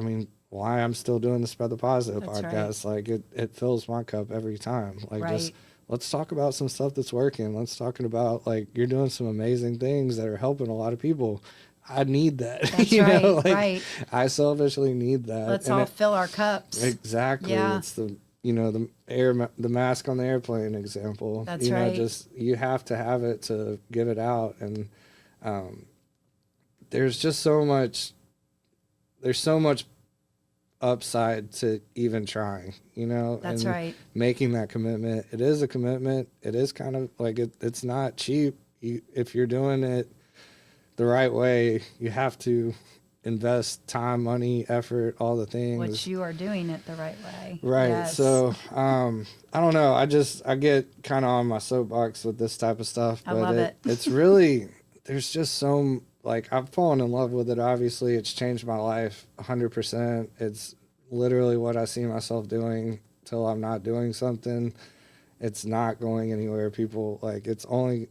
why I'm still doing the Spread the Positive That's podcast. Like it fills my cup every time. Like just Right. let's talk about some stuff that's working. Let's talk about like you're doing some amazing things that are helping a lot of people. I need that. That's right, like, right. I selfishly need that. Let's And all fill our cups. exactly. Yeah. It's the the mask on the airplane example. That's right. Just you have to have it to give it out, and there's just so much. There's so much upside to even trying, That's and right. making that commitment. It is a commitment. It is kind of like it's not cheap. If you're doing it the right way, you have to invest time, money, effort, all the things. Which you are doing it the right way. Right. Yes. So, I don't know. I get kind of on my soapbox with this type of stuff, I but love it. it's really, there's just so, like, I've fallen in love with it. Obviously, it's changed my life 100%. It's literally what I see myself doing till I'm not doing something. It's not going anywhere. People, like, it's only,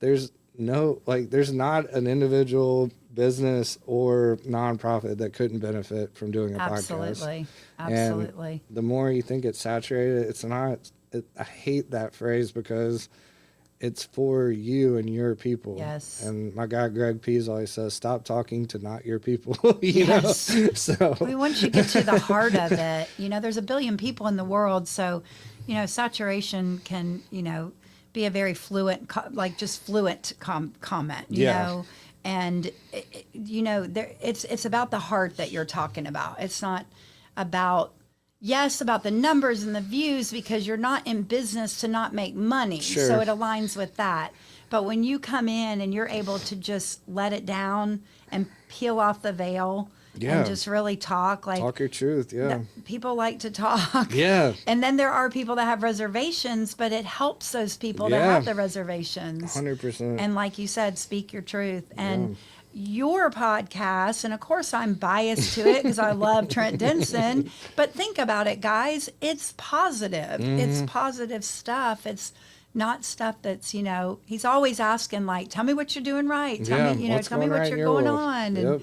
there's not an individual business or nonprofit that couldn't benefit from doing a podcast. Absolutely. And the more you think it's saturated, it's not. I hate that phrase because it's for you and your people. Yes. And my guy Greg Pease always says, "Stop talking to not your people." Yes. So Once you get to the heart of it, there's a billion people in the world, so saturation can be a very fluent, fluent comment. You know. And it's about the heart that you're talking about. It's not about the numbers and the views, because you're not in business to not make money. Sure. So it aligns with that. But when you come in and you're able to just let it down and peel off the veil and just really talk your truth. Yeah. People like to talk. Yeah. And then there are people that have reservations, but it helps those people that have the reservations. 100%. And like you said, speak your truth. And your podcast, and of course I'm biased to it because I love Trent Denson, but think about it, guys. It's positive. It's positive stuff. It's not stuff that's, he's always asking, like, tell me what you're doing right. Tell me, tell me what you're going on. And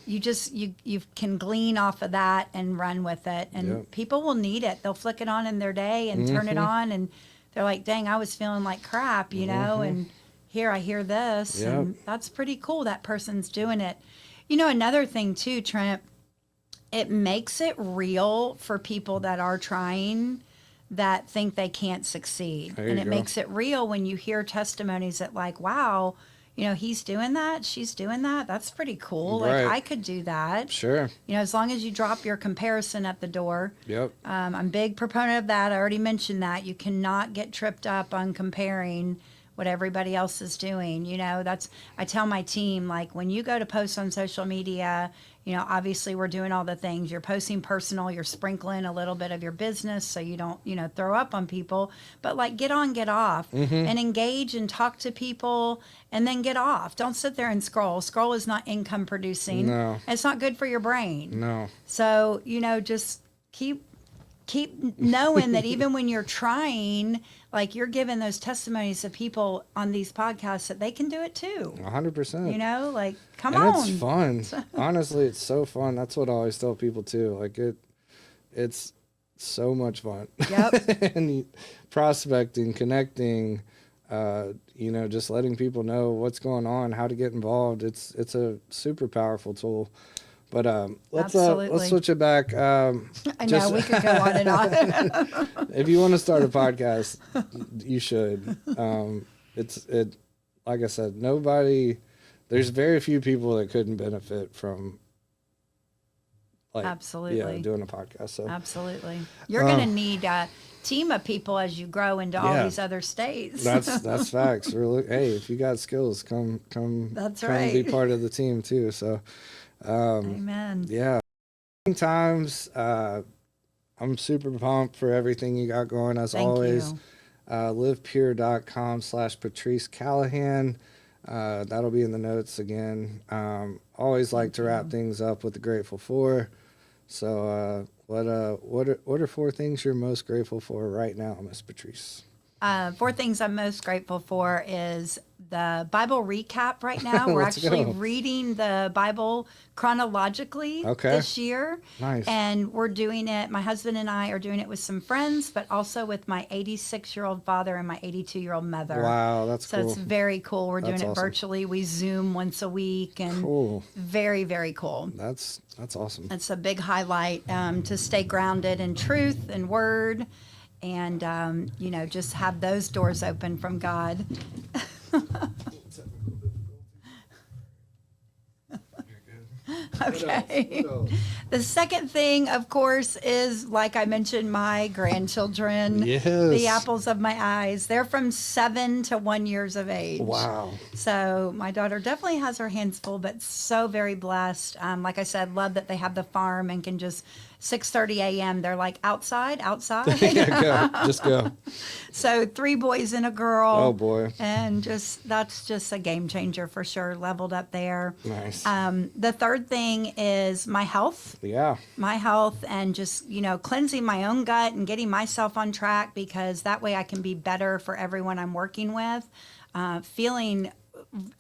you just you can glean off of that and run with it, and people will need it. They'll flick it on in their day and turn it on, and they're like, dang, I was feeling like crap, and here I hear this, and that's pretty cool. That person's doing it. Another thing too, Trent, it makes it real for people that are trying, that think they can't succeed. And it makes it real when you hear testimonies that, like, wow, he's doing that, she's doing that. That's pretty cool. Right. Like, I could do that. Sure. As long as you drop your comparison at the door. Yep. I'm a big proponent of that. I already mentioned that. You cannot get tripped up on comparing what everybody else is doing. I tell my team, like, when you go to post on social media, obviously we're doing all the things. You're posting personal, you're sprinkling a little bit of your business so you don't, throw up on people. But, like, get on, get off, and engage and talk to people, and then get off. Don't sit there and scroll. Scroll is not income producing. No. It's not good for your brain. No. So, just keep knowing that even when you're trying, like, you're giving those testimonies of people on these podcasts that they can do it too. 100%. Like, come and on. It's fun. Honestly, it's so fun. That's what I always tell people too. Like, it's so much fun. Yep. And prospecting, connecting, just letting people know what's going on, how to get involved. It's a super powerful tool. But let's switch it back. I know, we could go on and on. If you want to start a podcast, you should. Like I said, there's very few people that couldn't benefit from, like, absolutely, doing a podcast. So absolutely, you're going to need a team of people as you grow into all these other states. That's facts. Hey, if you got skills, come. That's come right. Be part of the team too. So. Amen. Yeah. Times, I'm super pumped for everything you got going, as Thank always. You. LivePure.com/Patrice Callahan. That'll be in the notes again. Always like to wrap things up with the grateful for. So, what are 4 things you're most grateful for right now, Miss Patrice? 4 things I'm most grateful for is the Bible recap right now. We're Let's actually go. reading the Bible chronologically this year. Nice. And we're doing it, my husband and I are doing it with some friends, but also with my 86-year-old father and my 82-year-old mother. Wow, that's so cool. it's very cool. We're That's doing it awesome. virtually. We Zoom once a week, and Cool. very, very cool. That's awesome. It's a big highlight to stay grounded in truth and word, and just have those doors open from God. Okay. The second thing, of course, is, like I mentioned, my grandchildren. Yes. The apples of my eyes. They're from 7 to 1 years of age. Wow. So my daughter definitely has her hands full, but so very blessed. Like I said, love that they have the farm and can just 6:30 a.m. They're like, outside. Yeah, go. Just go. So 3 boys and a girl. Oh, boy. And that's just a game changer for sure. Leveled up there. Nice. The third thing is my health. Yeah. My health, and just, cleansing my own gut and getting myself on track, because that way I can be better for everyone I'm working with. Feeling,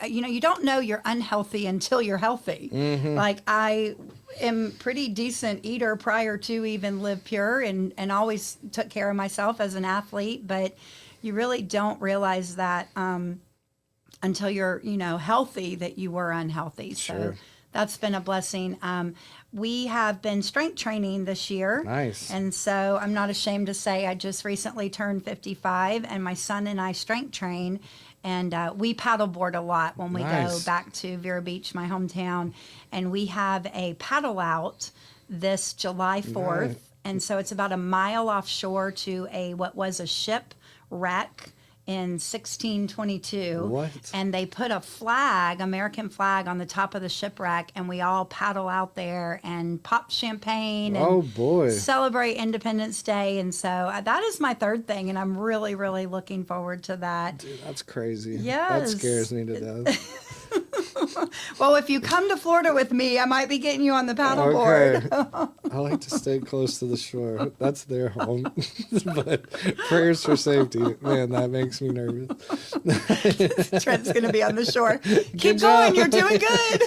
you don't know you're unhealthy until you're healthy. Mm-hmm. Like, I am pretty decent eater prior to even LivePure, and always took care of myself as an athlete, but you really don't realize that until you're, healthy, that you were unhealthy. So Sure. that's been a blessing. We have been strength training this year. Nice. And so I'm not ashamed to say I just recently turned 55, and my son and I strength train, and we paddleboard a lot when we go Nice. back to Vero Beach, my hometown. And we have a paddle out this July 4th. Nice. And so it's about a mile offshore to what was a shipwreck in 1622. What? And they put a flag, American flag, on the top of the shipwreck, and we all paddle out there and pop champagne and Oh, boy. celebrate Independence Day. And so that is my third thing, and I'm really, really looking forward to that. Dude, that's crazy. That Yes. scares me to death. Well, if you come to Florida with me, I might be getting you on the paddleboard. Okay. I like to stay close to the shore. That's their home. But prayers for safety. Man, that makes me nervous. Trent's going to be on the shore. Keep Good going. job. You're doing good.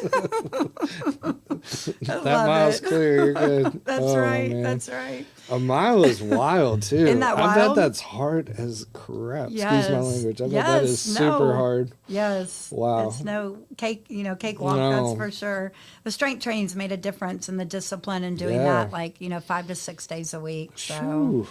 That mile's clear. You're good. That's Oh, right. man. That's right. A mile is wild, too. Isn't that I bet wild? that's hard as crap. Yes. Excuse my language. I bet that is Yes. super No. hard. Yes. Wow. It's no cakewalk, No. that's for sure. The strength training's made a difference in the discipline and doing Yeah. that, 5 to 6 days a week. So, Phew.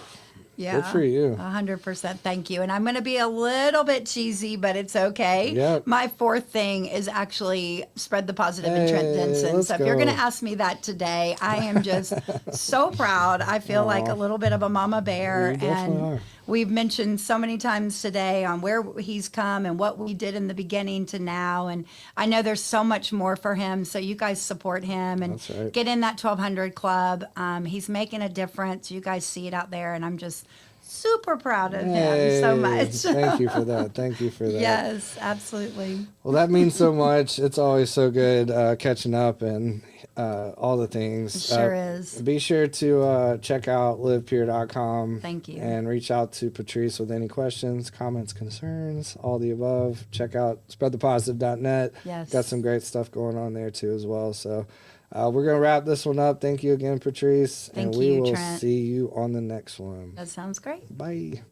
yeah. Good for you. 100%. Thank you. And I'm going to be a little bit cheesy, but it's okay. Yep. My fourth thing is actually spread the positive in Trent Hey, Denson. let's So if you're going to go. ask me that today, I am just so proud. I feel like a little bit of a mama bear. You definitely And are. we've mentioned so many times today on where he's come and what we did in the beginning to now. And I know there's so much more for him. So you guys support him and That's right. get in that 1200 club. He's making a difference. You guys see it out there. And I'm just super proud of him so Hey, much. Thank you for that. Thank you for that. Yes, absolutely. Well, that means so much. It's always so good catching up and all the things. It sure is. Be sure to check out livepure.com. Thank you. And reach out to Patrice with any questions, comments, concerns, all the above. Check out spreadthepositive.net. Yes. Got some great stuff going on there too as well. So we're going to wrap this one up. Thank you again, Patrice. Thank and we you, will Trent. see you on the next one. That sounds great. Bye.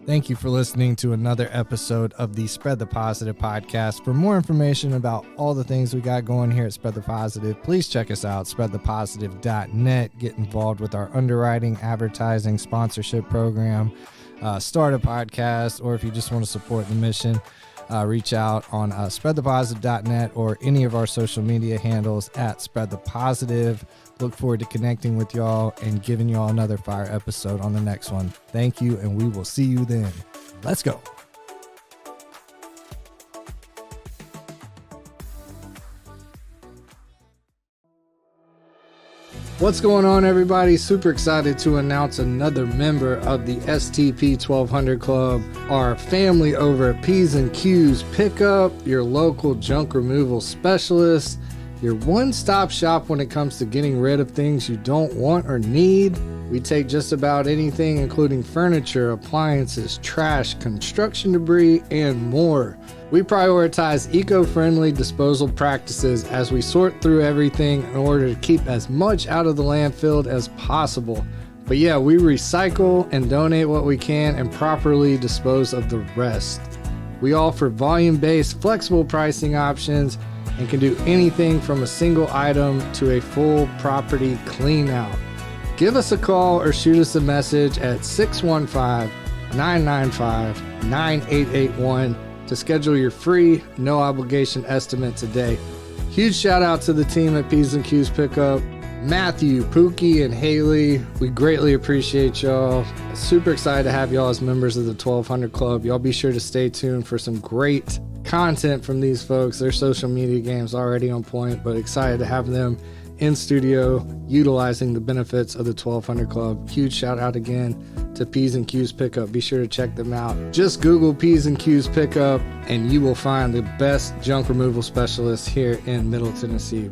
Thank you for listening to another episode of the Spread the Positive podcast. For more information about all the things we got going here at Spread the Positive, please check us out, spreadthepositive.net. Get involved with our underwriting, advertising, sponsorship program, start a podcast, or if you just want to support the mission, reach out on spreadthepositive.net or any of our social media handles at Spread the Positive. Look forward to connecting with y'all and giving y'all another fire episode on the next one. Thank you, and we will see you then. Let's go. What's going on, everybody? Super excited to announce another member of the STP 1200 Club, our family over at P's and Q's. Pick up your local junk removal specialist, your one-stop shop when it comes to getting rid of things you don't want or need. We take just about anything, including furniture, appliances, trash, construction debris, and more. We prioritize eco-friendly disposal practices as we sort through everything in order to keep as much out of the landfill as possible. But yeah, we recycle and donate what we can and properly dispose of the rest. We offer volume-based, flexible pricing options and can do anything from a single item to a full property clean out. Give us a call or shoot us a message at 615-995-9881 to schedule your free, no obligation estimate today. Huge shout out to the team at P's and Q's Pickup. Matthew, Pookie, and Haley, we greatly appreciate y'all. Super excited to have y'all as members of the 1200 Club. Y'all be sure to stay tuned for some great content from these folks. Their social media game's already on point, but excited to have them in studio utilizing the benefits of the 1200 Club. Huge shout out again to P's and Q's Pickup. Be sure to check them out. Just Google P's and Q's Pickup and you will find the best junk removal specialists here in Middle Tennessee.